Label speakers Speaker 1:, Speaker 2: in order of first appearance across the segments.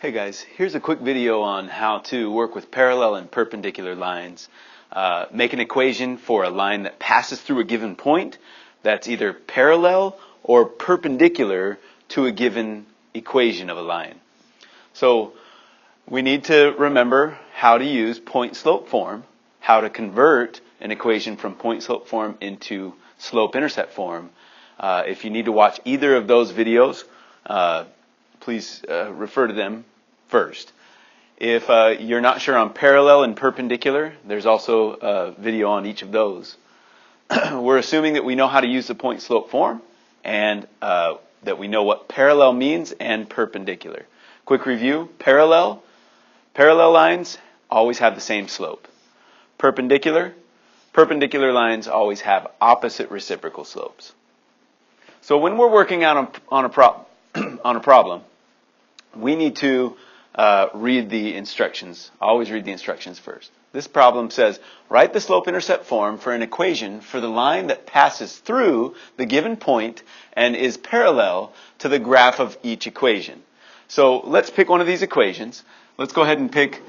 Speaker 1: Hey guys, here's a quick video on how to work with parallel and perpendicular lines. Make an equation for a line that passes through a given point that's either parallel or perpendicular to a given equation of a line. So we need to remember how to use point-slope form, how to convert an equation from point-slope form into slope-intercept form. If you need to watch either of those videos, please refer to them first. If you're not sure on parallel and perpendicular, there's also a video on each of those. We're assuming that we know how to use the point-slope form and that we know what parallel means and perpendicular. Quick review: parallel lines always have the same slope. Perpendicular lines always have opposite reciprocal slopes. So when we're working out on a problem, we need to read the instructions. Always read the instructions first. This problem says, write the slope-intercept form for an equation for the line that passes through the given point and is parallel to the graph of each equation. So let's pick one of these equations. Let's go ahead and pick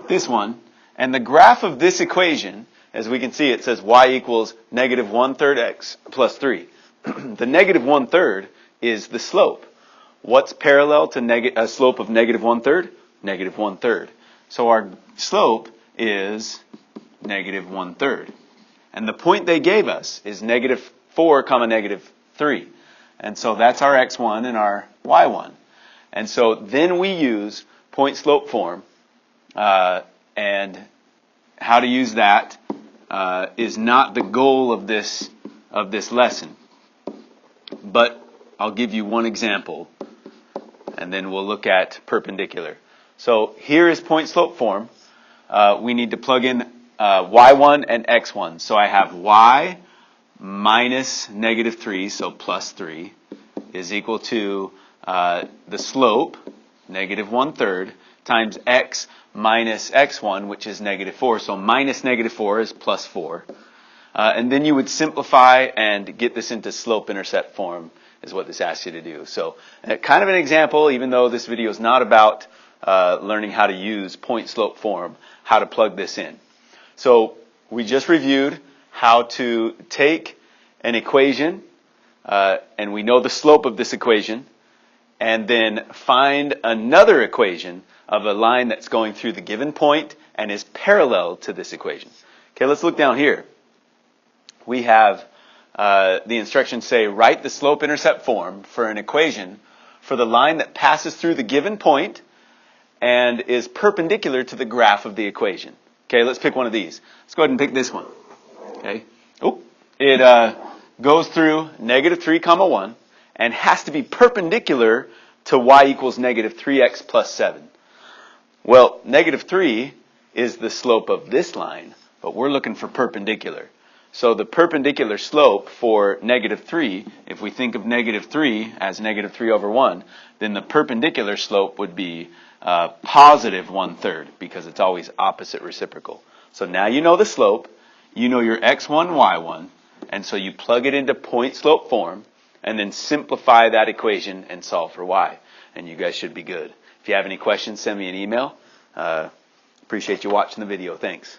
Speaker 1: this one. And the graph of this equation, as we can see, it says y equals negative 1/3 x plus 3. The negative 1/3 is the slope. What's parallel to a slope of negative 1/3? Negative 1/3. So our slope is negative 1/3. And the point they gave us is negative 4 comma negative 3. And so that's our x1 and our y1. And so then we use point-slope form. And how to use that is not the goal of this lesson. But I'll give you one example, and then we'll look at perpendicular. So here is point-slope form. We need to plug in y1 and x1. So I have y minus negative 3, so plus 3, is equal to the slope, negative 1/3, times x minus x1, which is negative 4. So minus negative 4 is plus 4. And then you would simplify and get this into slope-intercept form is what this asks you to do. So kind of an example, even though this video is not about learning how to use point-slope form, how to plug this in. So we just reviewed how to take an equation, and we know the slope of this equation, and then find another equation of a line that's going through the given point and is parallel to this equation. Okay, let's look down here. We have the instructions say, write the slope-intercept form for an equation for the line that passes through the given point and is perpendicular to the graph of the equation. Okay, let's pick one of these. Let's go ahead and pick this one. Okay, it goes through negative 3 comma 1 and has to be perpendicular to y equals negative 3x plus 7. Well, negative 3 is the slope of this line, but we're looking for perpendicular. So the perpendicular slope for negative 3, if we think of negative 3 as negative 3 over 1, then the perpendicular slope would be positive 1/3 because it's always opposite reciprocal. So now you know the slope, you know your x1, y1, and so you plug it into point-slope form and then simplify that equation and solve for y. And you guys should be good. If you have any questions, send me an email. Appreciate you watching the video. Thanks.